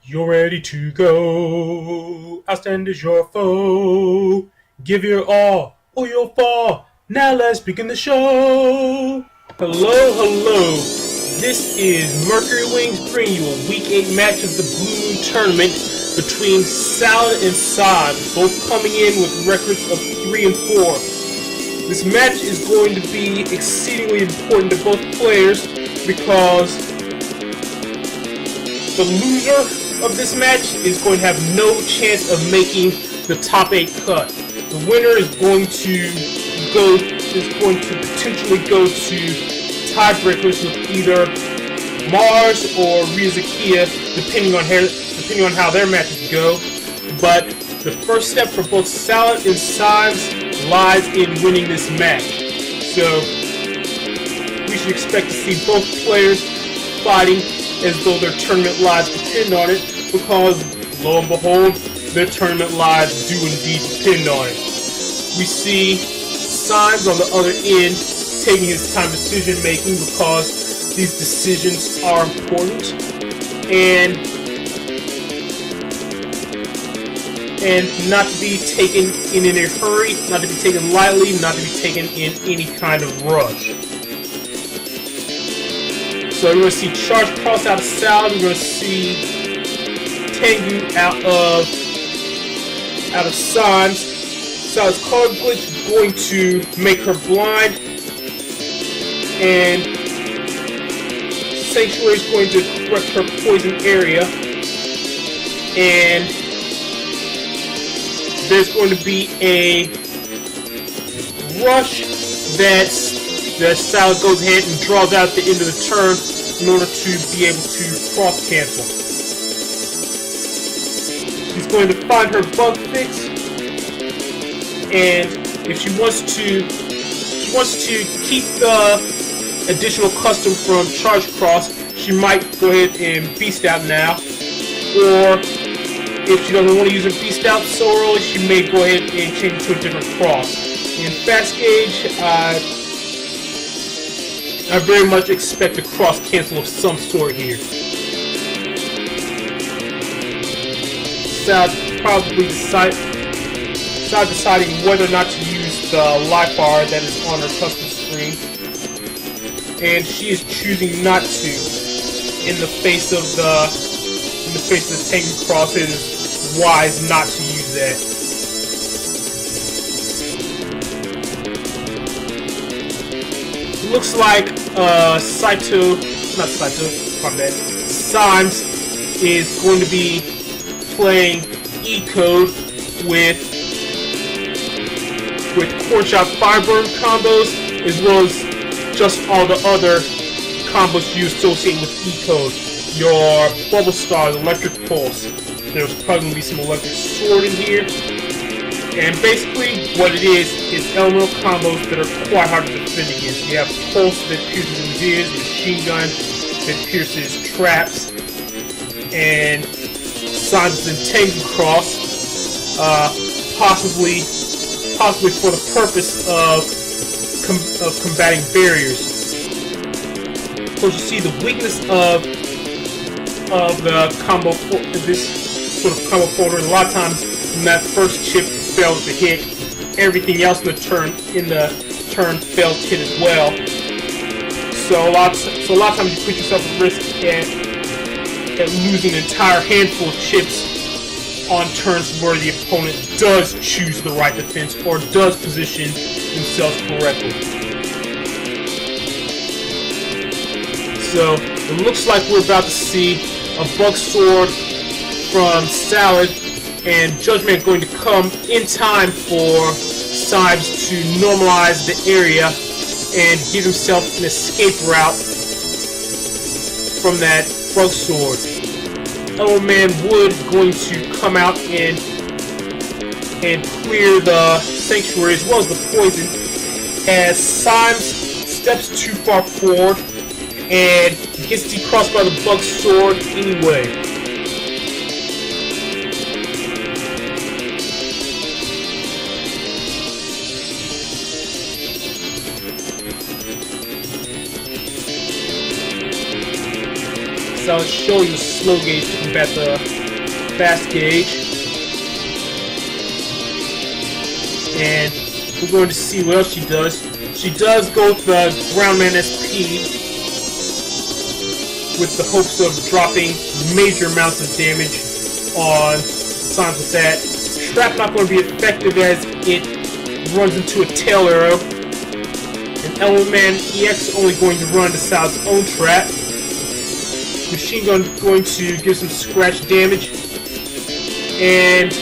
You're ready to go. Outstand is your foe. Give your all, or you'll fall. Now let's begin the show. Hello, hello. This is Mercury Wings bringing you a Week 8 match of the Blue Moon Tournament between Salad and Symes, both coming in with records of 3 and 4. This match is going to be exceedingly important to both players because the loser of this match is going to have no chance of making the top 8 cut. The winner is going to potentially go to tiebreakers with either Mars or Rizakia, depending on how their matches go. But the first step for both Salad and Symes lies in winning this match. So we should expect to see both players fighting as though their tournament lives depend on it, because lo and behold, their tournament lives do indeed depend on it. We see Symes on the other end taking his time decision making because these decisions are important and not to be taken in a hurry, not to be taken lightly, not to be taken in any kind of rush. So we're going to see Charge Cross out of Salad. We're going to see Tengu out of Symes. Salad's card glitch is going to make her blind, and Sanctuary is going to correct her poison area, and there's going to be a rush that Salad goes ahead and draws out at the end of the turn in order to be able to cross cancel. She's going to find her bug fix, and if she wants to keep the additional custom from Charge Cross, she might go ahead and Beast Out now, or if she doesn't want to use her Beast Out so early, she may go ahead and change it to a different cross. In Fast Gauge, I very much expect a cross cancel of some sort here. Salad probably deciding whether or not to use the life bar that is on her custom screen, and she is choosing not to. In the face of the Tengu Cross, it is wise not to use that. It looks like Symes is going to be playing E-Code with Core Shot Fireburn combos, as well as just all the other combos you associate with E-Code. Your Bubble Stars, Electric Pulse. There's probably going to be some Electric Sword in here. And basically what it is elemental combos that are quite hard to defend against. You have Pulse that pierces Envias, Machine Gun that pierces traps, and Symes and Tengu Cross, possibly for the purpose of combating barriers. Of course, you see the weakness of the combo, this sort of combo folder. A lot of times when that first chip fails to hit, everything else in the turn fails to hit as well. So a lot of times you put yourself at risk at losing an entire handful of chips on turns where the opponent does choose the right defense or does position themselves correctly. So it looks like we're about to see a Bug Sword from Salad, and Judgment going to come in time for Symes to normalize the area and give himself an escape route from that Bug Sword. Man Wood going to come out and clear the Sanctuary as well as the poison, as Symes steps too far forward and gets decrossed by the Bug Sword anyway. So is showing the slow gauge to combat the fast gauge. And we're going to see what else she does. She does go with the Groundman SP with the hopes of dropping major amounts of damage on Symes with that. Trap not going to be effective as it runs into a tail arrow. And MMBN6 only going to run to Sal's own trap. Machine gun going to give some scratch damage. And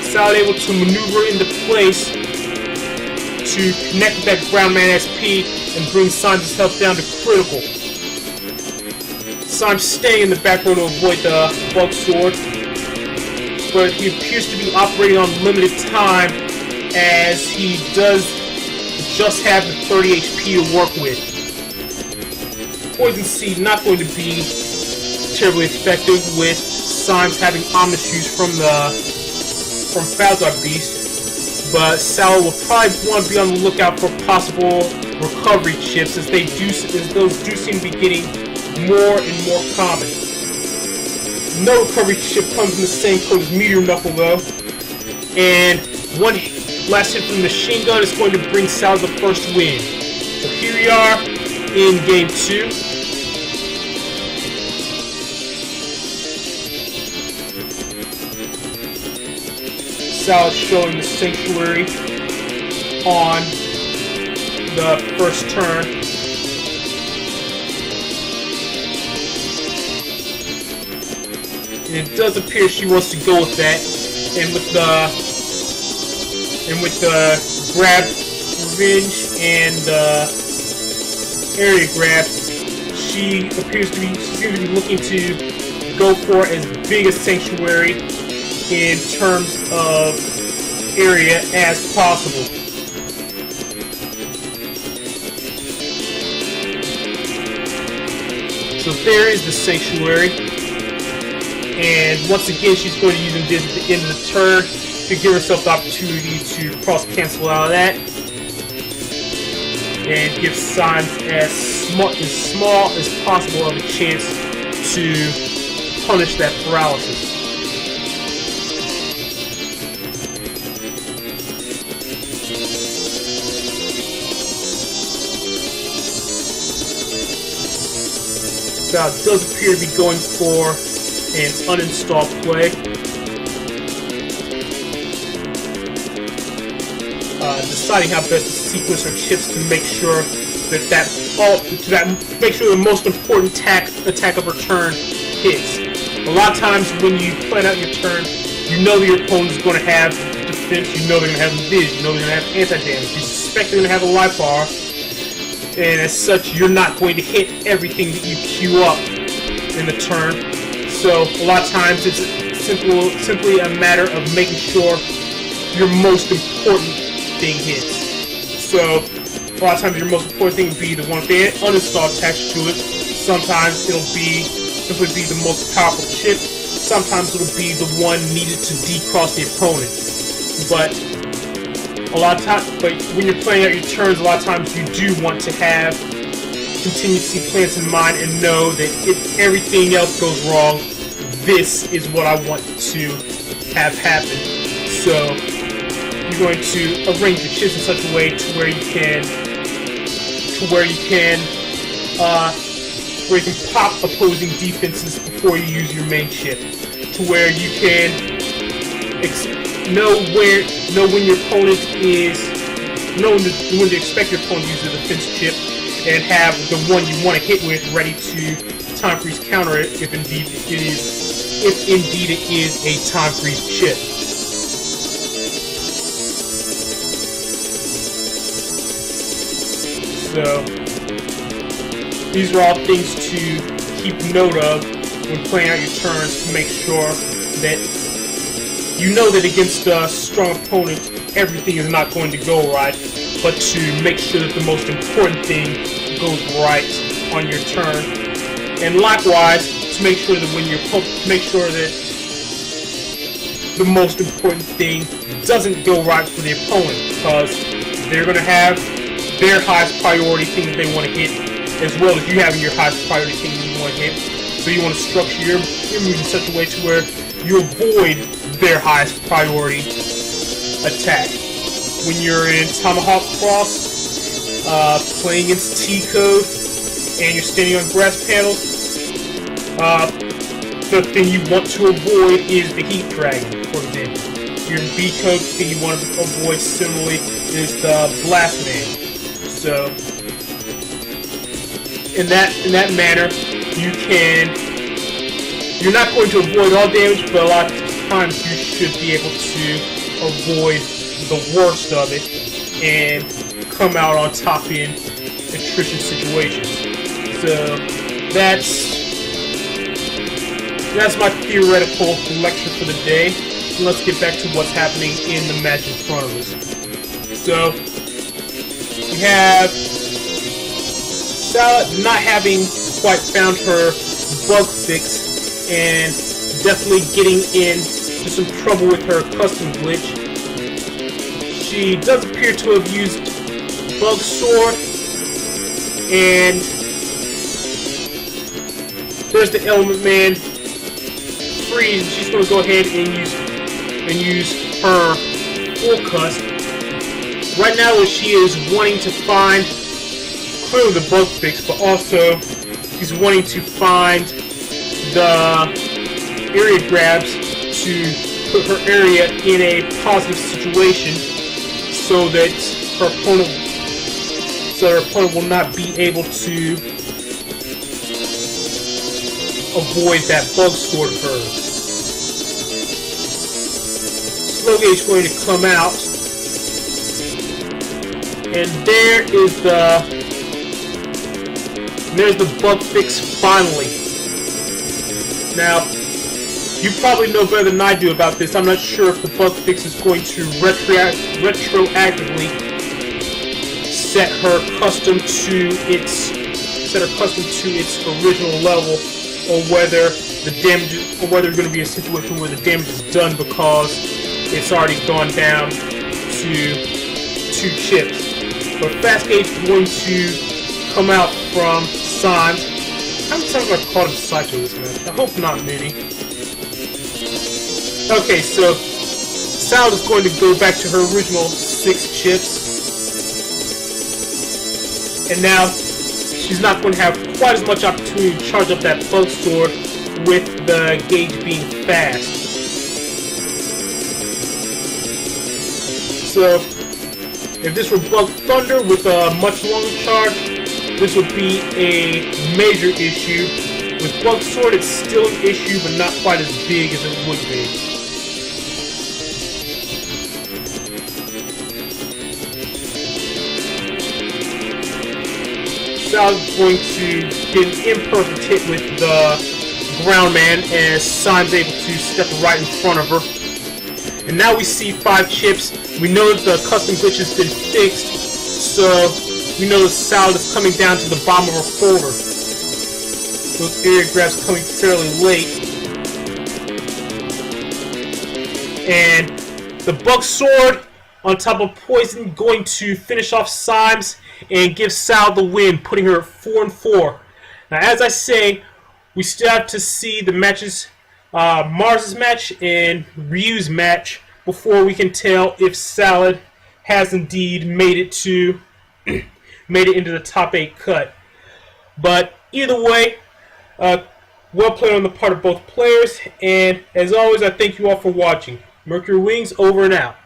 Sal able to maneuver into place to connect that Groundman SP and bring Symes' health down to critical. Symes staying in the back row to avoid the bug sword, but he appears to be operating on limited time as he does just have the 30 HP to work with. Poison Seed not going to be terribly effective with Symes having Omnis Shoes from Falzar Beast, but Sal will probably want to be on the lookout for possible recovery chips as those do seem to be getting more and more common. No recovery chip comes in the same code as Meteor Knuckle though, and one last hit from the machine gun is going to bring Sal the first win. So here we are in game 2. Sal is showing the Sanctuary on the first turn. And it does appear she wants to go with that, and with the grab revenge and area grab, she appears to be looking to go for as big a Sanctuary in terms of area as possible. So there is the Sanctuary, and once again she's going to use this at the end of the turn to give herself the opportunity to cross cancel out of that and give Symes as small as possible of a chance to punish that paralysis. Sal does appear to be going for an uninstall play. Deciding how best to sequence her chips to make sure make sure the most important attack of her turn hits. A lot of times when you plan out your turn, you know that your opponent is going to have defense, you know they're going to have invis, you know they're going to have anti-damage, you suspect they're going to have a life bar, and as such you're not going to hit everything that you queue up in the turn. So a lot of times it's simply a matter of making sure your most important thing hits. So a lot of times your most important thing will be the one with the uninstall attached to it. Sometimes it'll simply be the most powerful chip. Sometimes it'll be the one needed to decross the opponent. But when you're playing out your turns, a lot of times you do want to have contingency plans in mind and know that if everything else goes wrong, this is what I want to have happen. So you're going to arrange your chips in such a way to where you can pop opposing defenses before you use your main chip, to where you can know when to expect your opponent to use the defense chip, and have the one you want to hit with ready to time freeze counter it if indeed it is a time freeze chip. So these are all things to keep note of when playing out your turns, to make sure that you know that against a strong opponent everything is not going to go right, but to make sure that the most important thing goes right on your turn, and likewise to make sure that the most important thing doesn't go right for the opponent, because they're going to have their highest priority thing that they want to hit, as well as you having your highest priority thing that you want to hit. So you want to structure your moves in such a way to where you avoid their highest priority attack. When you're in Tomahawk Cross, playing against T-Code, and you're standing on grass panels, the thing you want to avoid is the Heat Dragon, for example. If you're in B-Code, the thing you want to avoid similarly is the Blast Man. So, in that manner, you're not going to avoid all damage, but a lot of times you should be able to avoid the worst of it and come out on top in attrition situations. So that's my theoretical lecture for the day. So let's get back to what's happening in the match in front of us. So we have Salad not having quite found her bug fix and definitely getting into some trouble with her custom glitch. She does appear to have used Bug Sword, and there's the Element Man freeze. She's going to go ahead and use her full cust. Right now, what she is wanting to find, clearly the bug fix, but also she's wanting to find the area grabs to put her area in a positive situation, so that her opponent will not be able to avoid that bug sword of hers. Slow Gauge going to come out, and there's the bug fix finally. Now, you probably know better than I do about this. I'm not sure if the bug fix is going to retroactively set her custom to its original level, or whether there's going to be a situation where the damage is done because it's already gone down to 2 chips. But Fast Gauge is going to come out from Symes. How many times have I called him Psycho this match? I hope not many. Okay, so Salad is going to go back to her original 6 chips. And now she's not going to have quite as much opportunity to charge up that bug sword with the gauge being fast. So if this were Bug Thunder with a much longer charge, this would be a major issue. With Bug Sword, it's still an issue, but not quite as big as it would be. Salad's going to get an imperfect hit with the Ground Man as Symes able to step right in front of her. And now we see 5 chips. We know that the custom glitch has been fixed, so we know that Salad is coming down to the bottom of her folder. Those area grabs coming fairly late. And the Bug Sword on top of Poison going to finish off Symes and give Salad the win, putting her at 4-4. Now, as I say, we still have to see the matches, Mars' match and Ryu's match, before we can tell if Salad has indeed made it into the top 8 cut. But either way, well played on the part of both players, and as always, I thank you all for watching. Mercury Wings over and out.